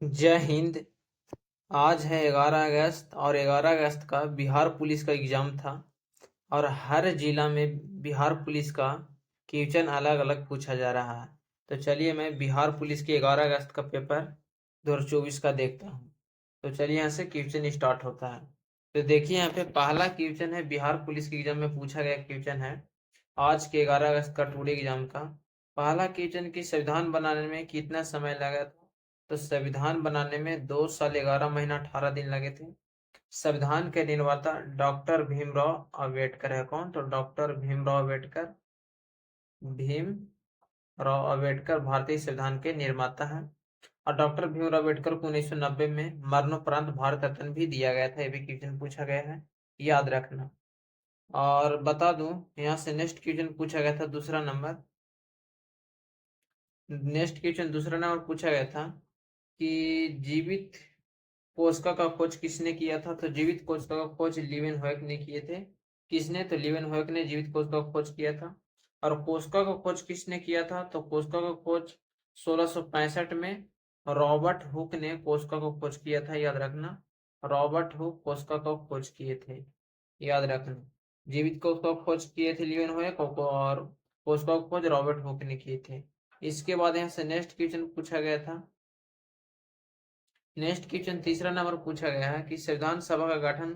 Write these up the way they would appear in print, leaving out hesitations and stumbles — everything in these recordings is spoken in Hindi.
जय हिंद। आज है 11 अगस्त और 11 अगस्त का बिहार पुलिस का एग्जाम था और हर जिला में बिहार पुलिस का क्वेश्चन अलग अलग पूछा जा रहा है। तो चलिए मैं बिहार पुलिस के 11 अगस्त का पेपर 2024 का देखता हूँ। तो चलिए यहाँ से क्वेश्चन स्टार्ट होता है। तो देखिए यहाँ पे पहला क्वेश्चन है, बिहार पुलिस के एग्जाम में पूछा गया क्वेश्चन है आज के 11 अगस्त का टुडे एग्जाम का। पहला क्वेश्चन की संविधान बनाने में कितना समय लगा था। तो संविधान बनाने में 2 साल 11 महीना 18 दिन लगे थे। संविधान के निर्माता डॉक्टर भीमराव अंबेडकर है। कौन? तो डॉक्टर भीमराव अंबेडकर। भीमराव अंबेडकर भारतीय संविधान के निर्माता हैं। और डॉक्टर भीमराव अंबेडकर को 1990 में मरणोपरांत भारत रत्न भी दिया गया था। ये भी क्वेश्चन पूछा गया है, याद रखना। और बता दूं, यहाँ से नेक्स्ट क्वेश्चन पूछा गया था दूसरा नंबर। नेक्स्ट क्वेश्चन दूसरा नंबर पूछा गया था कि जीवित कोशिका का खोज किसने किया था। तो जीवित कोशिका का खोज लीवेनहॉयक ने किए थे। किसने? तो लीवेनहॉयक ने जीवित कोशिका का खोज किया था। और कोशिका का खोज किसने किया था? तो कोशिका का खोज 1665 में रॉबर्ट हुक ने कोशिका को खोज किया था, याद रखना। रॉबर्ट हुक कोशिका को खोज किए थे, याद रखना। जीवित कोशिका को खोज किए थे लीवेनहॉयक और कोशिका को खोज रॉबर्ट हुक ने किए थे। इसके बाद यहाँ से नेक्स्ट क्वेश्चन पूछा गया था। नेक्स्ट क्वेश्चन तीसरा नंबर पूछा गया है कि संविधान सभा का गठन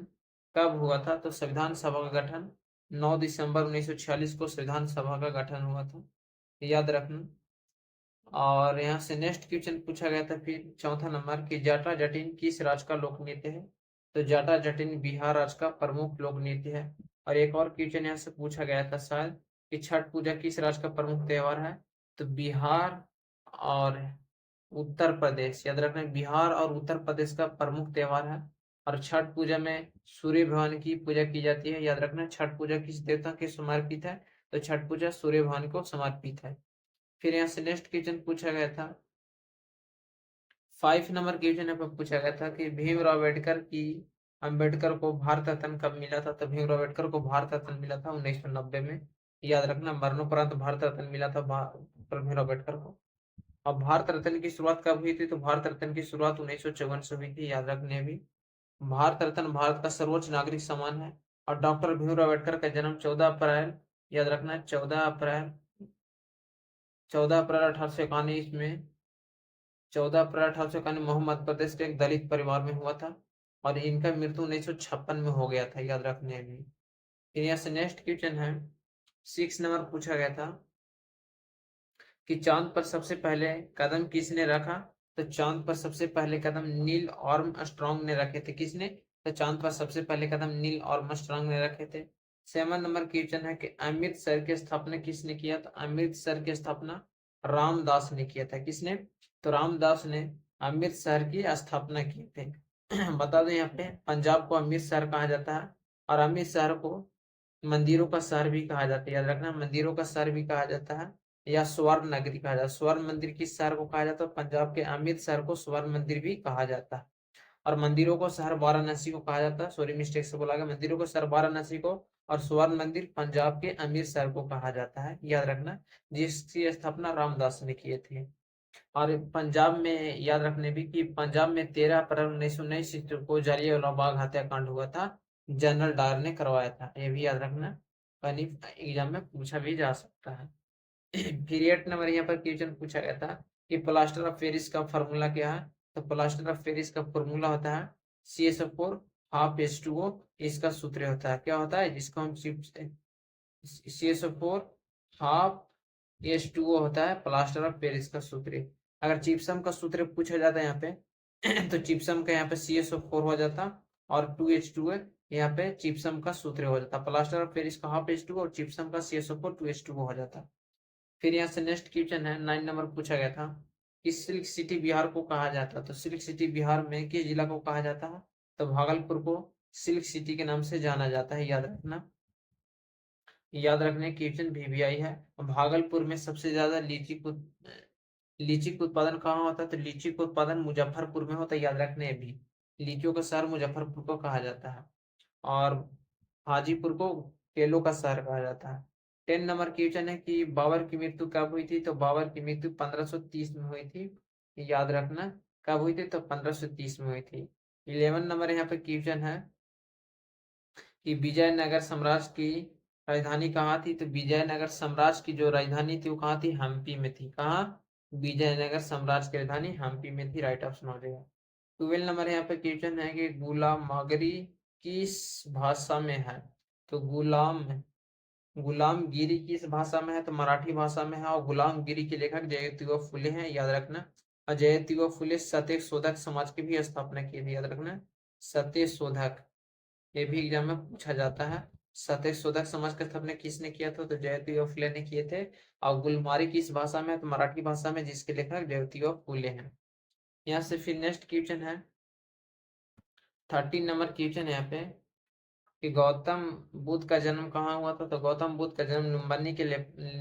कब हुआ था। तो संविधान सभा का गठन 9 दिसंबर 1946 को संविधान सभा का गठन हुआ था, याद रखना। और यहाँ से नेक्स्ट क्वेश्चन पूछा गया था फिर चौथा नंबर कि जाटा जटिन किस राज्य का लोक नृत्य है। तो जाटा जटिन बिहार राज्य का प्रमुख लोक नृत्य है। और एक और क्वेश्चन यहाँ से पूछा गया था शायद कि छठ पूजा किस राज्य का प्रमुख त्योहार है। तो बिहार और उत्तर प्रदेश, याद रखना, बिहार और उत्तर प्रदेश का प्रमुख त्योहार है। और छठ पूजा में सूर्य भगवान की पूजा की जाती है, याद रखना। छठ पूजा किस देवता के समर्पित है। तो छठ पूजा सूर्य भगवान को समर्पित है। फिर यहाँ से नेक्स्ट क्वेश्चन पूछा गया था 5 नंबर क्वेश्चन यहाँ पर पूछा गया था कि भीमराव अम्बेडकर को भारत रत्न कब मिला था। तो भीमराव अम्बेडकर को भारत रत्न मिला था 1990 में, याद रखना। मरणोपरांत भारत रत्न मिला था डॉक्टर भीमराव अम्बेडकर को। अब भारत रत्न की शुरुआत कब हुई थी। तो भारत रत्न की शुरुआत 1954 से हुई थी, याद रखने अभी। भारत रत्न भारत का सर्वोच्च नागरिक सम्मान है। और डॉक्टर भीमराव अम्बेडकर का जन्म 14 अप्रैल, याद रखना, 14 अप्रैल 1891 में 14 अप्रैल 1891 में मध्य प्रदेश के एक दलित परिवार में हुआ था। और इनका मृत्यु 1956 में हो गया था, याद रखने अभी। फिर यहाँ से नेक्स्ट क्वेश्चन है 6 नंबर पूछा गया था कि चांद पर सबसे पहले कदम किसने रखा। तो चांद पर सबसे पहले कदम नील आर्मस्ट्रांग ने रखे थे। किसने? तो चांद पर सबसे पहले कदम नील आर्मस्ट्रांग ने रखे थे। 7 नंबर क्वेश्चन है कि अमृतसर की स्थापना किसने किया। तो अमृतसर की स्थापना रामदास ने किया था। किसने? तो रामदास ने अमृतसर की स्थापना की थी। बता दो, यहाँ पे पंजाब को अमृतसर कहा जाता है और अमृतसर को मंदिरों का शहर भी कहा जाता है, याद रखना। मंदिरों का शहर भी कहा जाता है या स्वर्ण नगरी कहा जाता है। स्वर्ण मंदिर किस शहर को कहा जाता है? पंजाब के अमृतसर को स्वर्ण मंदिर भी कहा जाता है। और मंदिरों को शहर वाराणसी को कहा जाता है। सॉरी, मिस्टेक से बोला गया। मंदिरों को शहर वाराणसी को और स्वर्ण मंदिर पंजाब के अमृतसर को कहा जाता है, याद रखना, जिसकी स्थापना रामदास ने किए थे। और पंजाब में याद रखने भी कि पंजाब में 13 अप्रैल 1919 को जलियांवाला बाग हत्याकांड हुआ था, जनरल डायर ने करवाया था। ये भी याद रखना, कहीं एग्जाम में पूछा भी जा सकता है। फिर 8 नंबर यहाँ पर क्वेश्चन पूछा गया था कि प्लास्टर ऑफ पेरिस का फॉर्मूला क्या है। तो प्लास्टर ऑफ पेरिस का फॉर्मूला होता है CSO4 हाफ H2O। इसका सूत्र होता है, क्या होता है, जिसको हम CSO4 हाफ H2O होता है प्लास्टर ऑफ पेरिस का सूत्र। अगर जिप्सम का सूत्र पूछा जाता है यहाँ पे तो जिप्सम का यहाँ पे CSO4 हो जाता और 2H2O यहाँ पे जिप्सम का सूत्र हो जाता। प्लास्टर ऑफ पेरिस का हाफ H2O और जिप्सम का CSO4 2H2O हो जाता। फिर यहाँ से नेक्स्ट क्वेश्चन है 9 नंबर पूछा गया था कि सिल्क सिटी बिहार को कहा जाता। तो सिल्क सिटी बिहार में किस जिला को कहा जाता है। तो भागलपुर को सिल्क सिटी के नाम से जाना जाता है, याद रखना। याद रखने क्वेश्चन VVI है। भागलपुर में सबसे ज्यादा लीची का उत्पादन कहाँ होता है। तो लीची का उत्पादन मुजफ्फरपुर में होता है, याद रखने भी। लीचियों का शहर मुजफ्फरपुर को कहा जाता है। और हाजीपुर को केलों का शहर कहा जाता है। 10 नंबर क्वेश्चन है कि बाबर की मृत्यु कब हुई थी। तो बाबर की मृत्यु 1530 में हुई थी, याद रखना। कब हुई थी? तो 1530 में हुई थी। 11 नंबर यहाँ पे क्वेश्चन है कि विजयनगर साम्राज्य की राजधानी कहाँ थी? तो विजयनगर साम्राज्य की जो राजधानी थी वो कहाँ थी? हम्पी में थी। कहाँ? विजयनगर साम्राज्य की राजधानी हम्पी में थी। राइट ऑप्शन हो जाएगा। 12 नंबर यहाँ पे क्वेश्चन है कि गुलामगिरी किस भाषा में है? तो गुलामगिरी किस भाषा में है? तो मराठी भाषा में है। और गुलामगिरी के लेखक जयतीर्थ फुले हैं, याद रखना। और जयतीर्थ फुले सत्य शोधक समाज की भी स्थापना की थी, याद रखना। सत्य शोधक, ये भी एग्जाम में पूछा जाता है। सत्य शोधक समाज का स्थापना किसने किया था? तो जयतीर्थ फुले ने किए थे। और गुलमारी किस भाषा में है? तो मराठी भाषा में, जिसके लेखक जयतीर्थ फुले हैं। यहाँ से फिर नेक्स्ट क्वेश्चन है 13 नंबर क्वेश्चन यहाँ पे कि गौतम बुद्ध का जन्म कहाँ हुआ था? तो गौतम बुद्ध का जन्म लुम्बिनी के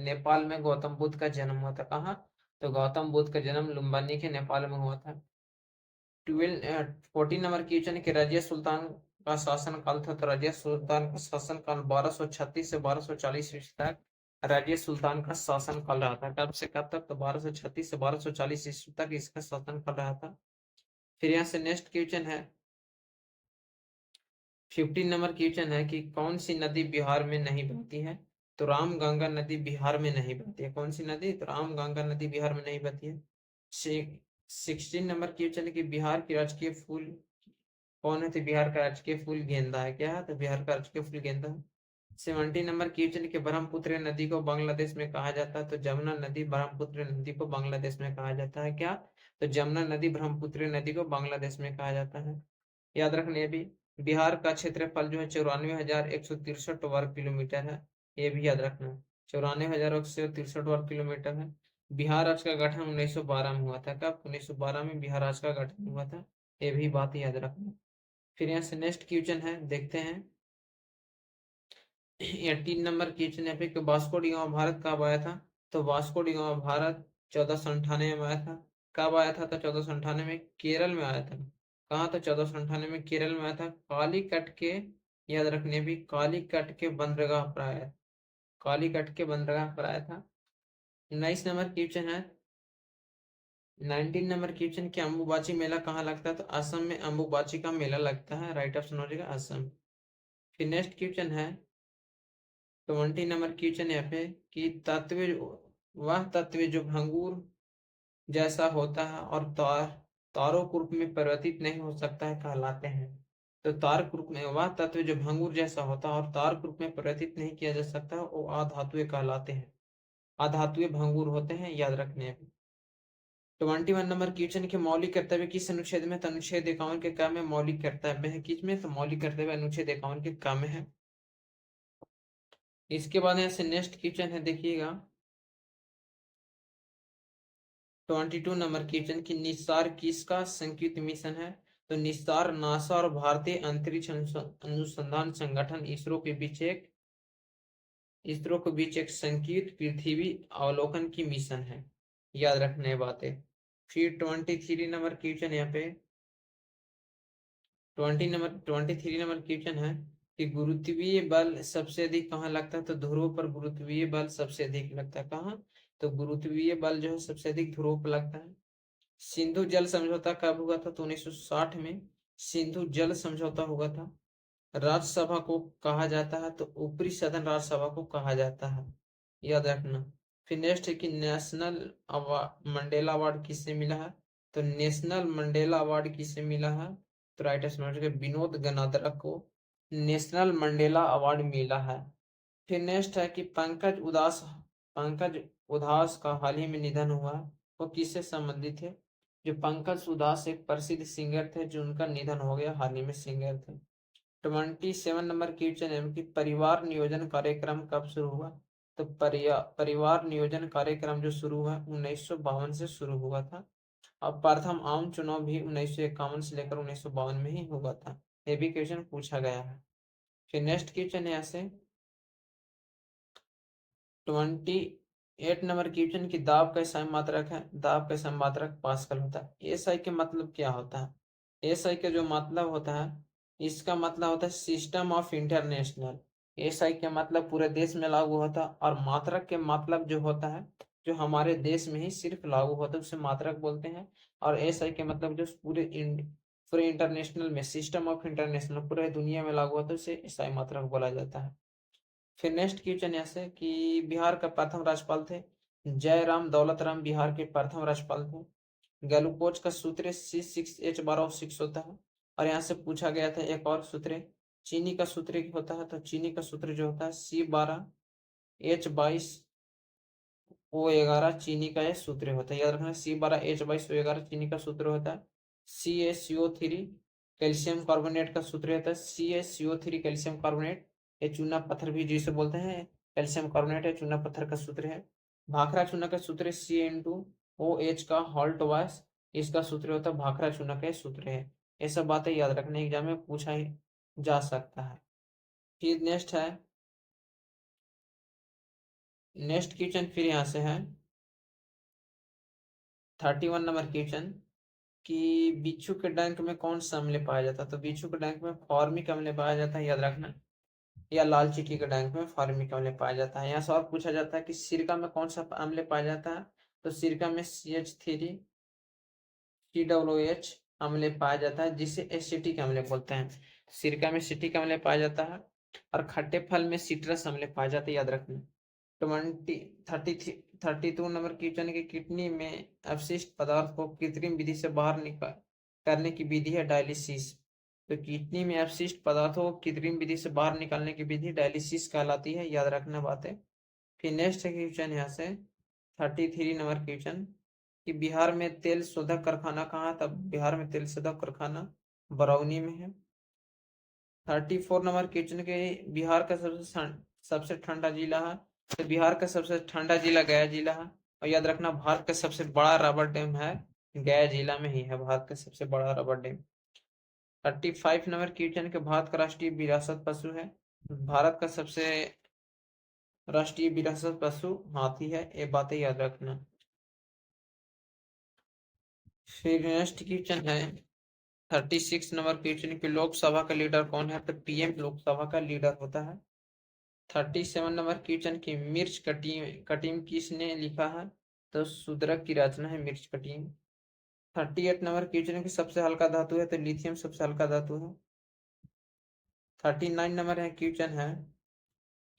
नेपाल में गौतम बुद्ध का जन्म हुआ था। कहाँ? तो गौतम बुद्ध का जन्म लुम्बिनी के नेपाल में हुआ था। 14 नंबर क्वेश्चन है कि रजिया सुल्तान का शासन काल था। तो रजिया सुल्तान का शासन काल 1236 से 1240 ईस्वी तक रजिया सुल्तान का शासन काल रहा था। कब से कब तक? तो 1236 से 1240 ईस्वी तक इसका शासन काल रहा था। फिर यहाँ से नेक्स्ट क्वेश्चन है 15 नंबर क्वेश्चन है कि कौन सी नदी बिहार में नहीं बहती है? तो रामगंगा नदी बिहार में नहीं बहती है। कौन सी नदी? तो रामगंगा नदी बिहार में नहीं बहती है। 16 नंबर क्वेश्चन है कि बिहार की राजकीय फूल कौन है? तो बिहार का राजकीय फूल गेंदा है। क्या है? तो बिहार का राजकीय फूल गेंदा है। 17 नंबर क्वेश्चन है कि ब्रह्मपुत्र नदी को बांग्लादेश में कहा जाता है। तो जमुना नदी ब्रह्मपुत्र नदी को बांग्लादेश में कहा जाता है। क्या? तो जमुना नदी ब्रह्मपुत्र नदी को बांग्लादेश में कहा जाता है। याद रखने भी बिहार का क्षेत्रफल जो है 94,163 वर्ग किलोमीटर है। ये भी याद रखना, 94,163 वर्ग किलोमीटर है। बिहार राज्य का गठन 1912 में हुआ था। कब? 1912 में बिहार राज्य का गठन हुआ था। ये भी बात याद रखना। फिर यहाँ से नेक्स्ट क्वेश्चन है, देखते हैं। 18 नंबर क्वेश्चन है कि वास्को डी गामा भारत कब आया था? तो वास्को डी गामा भारत 1498 में आया था। कब आया था? तो 1498 में केरल में आया था। कहाँ था? 1498 में केरल में आया था, कालीकट के, याद रखने भी, कालीकट के बंदरगाह पर आया। कालीकट के बंदरगाह पर आया था। 19 नंबर क्वेश्चन है 19 नंबर क्वेश्चन कि अम्बुबाची मेला कहाँ लगता है? तो असम में अम्बुबाची का मेला लगता है। राइट ऑप्शन हो जाएगा असम। फिर नेक्स्ट क्वेश्चन है 20 नंबर क्वेश्चन यहाँ पे कि वह तत्व जो भंगुर जैसा होता है और तारों रूप में परिवर्तित नहीं हो सकता है कहलाते हैं। तो तार रूप में वह तत्व जो भंगुर जैसा होता है और तार रूप में परिवर्तित नहीं किया जा सकता वो अधातुए कहलाते हैं। अधातुए भंगुर होते हैं, याद रखने हैं। 21 नंबर क्वेश्चन के मौलिक कर्तव्य किस अनुच्छेद में? तो अनुच्छेद 51 के क में मौलिक कर्तव्य है। किस में? तो मौलिक कर्तव्य अनुच्छेद 51 के क में है। इसके बाद यहाँ से नेक्स्ट क्वेश्चन है, देखिएगा 22 नंबर क्वेश्चन की निस्सार किसका संयुक्त मिशन है? तो निस्सार नासा और भारतीय अंतरिक्ष अनुसंधान संगठन इसरो के बीच एक संयुक्त पृथ्वी अवलोकन की मिशन है। याद रखने बातें। फिर 23 नंबर क्वेश्चन यहाँ पे 23 नंबर क्वेश्चन है कि गुरुत्वीय बल सबसे अधिक कहाँ लगता है? तो ध्रुव पर गुरुत्वीय बल सबसे अधिक लगता है। कहाँ? तो गुरुत्वीय बल जो है सबसे अधिक ध्रुव पर लगता है। सिंधु जल समझौता कब हुआ था? तो 1960 में सिंधु जल समझौता हुआ था। राज्यसभा को कहा जाता है? तो ऊपरी सदन राज्यसभा को कहा जाता है, याद रखना। फिर नेक्स्ट है कि नेशनल मंडेला अवार्ड किससे मिला है? तो नेशनल मंडेला अवार्ड किससे मिला है? तो राइट आंसर विनोद गनाद्रा को नेशनल मंडेला अवार्ड मिला है। फिर नेक्स्ट है कि पंकज उधास का हाल ही में निधन हुआ है, वो किससे संबंधित है? जो पंकज उधास एक प्रसिद्ध सिंगर थे, जो उनका निधन हो गया हाल ही में, सिंगर थे। 27 नंबर क्वेश्चन है कि परिवार नियोजन कार्यक्रम कब शुरू हुआ? तो परिवार नियोजन कार्यक्रम जो शुरू हुआ 1952 से शुरू हुआ था। और प्रथम आम चुनाव भी 1951 से लेकर 1952 में ही हुआ था। ये भी क्वेश्चन पूछा गया है। फिर नेक्स्ट क्वेश्चन है ऐसे 28 नंबर क्वेश्चन की दाब का सही मात्रक है। दाब का सही मात्रक पास्कल होता है। एसआई के मतलब क्या होता है? एसआई का जो मतलब होता है, इसका मतलब होता है सिस्टम ऑफ इंटरनेशनल। एसआई के मतलब पूरे देश में लागू होता है, और मात्रक के मतलब जो होता है जो हमारे देश में ही सिर्फ लागू होता है उसे मात्रक बोलते हैं। और एसआई के मतलब जो पूरे इंटरनेशनल में, सिस्टम ऑफ इंटरनेशनल, पूरे दुनिया में लागू होता है, उसे एसआई मात्रक बोला जाता है। फिर नेक्स्ट क्वेश्चन यहाँ से कि बिहार का प्रथम राज्यपाल थे जयराम दौलत राम, बिहार के प्रथम राज्यपाल थे। गैलुपोच का सूत्र C6H12O6 होता है। और यहाँ से पूछा गया था एक और सूत्र, चीनी का सूत्र होता है, तो चीनी का सूत्र जो होता है C12H22O11 चीनी का यह सूत्र होता है, याद रखना। C12H22O11 चीनी का सूत्र होता है। CaCO3 कैल्शियम कार्बोनेट का सूत्र होता है, CaCO3 कैल्शियम कार्बोनेट, ये चूना पत्थर भी जिसे बोलते हैं कैल्शियम कार्बोनेट, है चूना पत्थर का सूत्र है। भाखड़ा चूना का सूत्र CN2OH का हॉल्ट वाइस, इसका सूत्र होता है भाखड़ा चूना का सूत्र है। ये सब बातें याद रखने एग्जाम में पूछा ही जा सकता है। फिर नेक्स्ट क्वेश्चन फिर यहाँ से है 31 नंबर क्वेश्चन कि बिच्छू के डंक में कौन सा अम्ल पाया जाता है, तो बिच्छू के डंक में फॉर्मिक अम्ल पाया जाता है, याद रखना। या लाल चींटी के डंक में फॉर्मिक अम्ल पाया जाता है। यहाँ से और पूछा जाता है कि सिरका में कौन सा अम्ल पाया जाता है, तो सिरका में CH3COOH अम्ल पाया जाता है, जिसे एसिटिक अम्ल बोलते हैं। सिरका में सिट्रिक अम्ल पाया जाता है। और खट्टे फल में सिट्रस अम्ल पाया जाता है, याद रखना। 32 नंबर क्वेश्चन की किडनी में अपशिष्ट पदार्थ को कृत्रिम विधि से बाहर निकाल करने की विधि है डायलिसिस। तो किडनी में अपशिष्ट पदार्थों को कृत्रिम विधि से बाहर निकालने की विधि डायलिसिस कहलाती है, याद रखना बातें। फिर नेक्स्ट क्वेश्चन यहाँ से 33 नंबर क्वेश्चन कि बिहार में तेल शोधक कारखाना कहाँ, तब बिहार में तेल शोधक कारखाना बरौनी में है। 34 नंबर क्वेश्चन के बिहार का सबसे ठंडा जिला है, तो बिहार का सबसे ठंडा जिला गया जिला है। और याद रखना भारत का सबसे बड़ा रबर डैम है गया जिला में ही है, भारत का सबसे बड़ा रबर डैम। 35 नंबर क्वेश्चन के भारत का राष्ट्रीय विरासत पशु है, भारत का सबसे राष्ट्रीय विरासत पशु हाथी है, ये बातें याद रखना। फिर नेक्स्ट क्वेश्चन है 36 नंबर क्वेश्चन की लोकसभा का लीडर कौन है, तो पीएम लोकसभा का लीडर होता है। 37 नंबर क्वेश्चन की मिर्च कटीम किसने लिखा है, तो शूद्रक की रचना है मिर्च कटीम। 38 नंबर क्वेश्चन की सबसे हल्का धातु है, तो लिथियम सबसे हल्का धातु है। 39 नंबर है क्वेश्चन है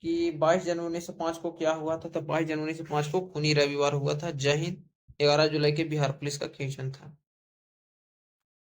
कि 22 जनवरी 1905 को क्या हुआ था, तो 22 जनवरी 1905 को खूनी रविवार हुआ था। जय हिंद। 11 जुलाई के बिहार पुलिस का क्वेश्चन था।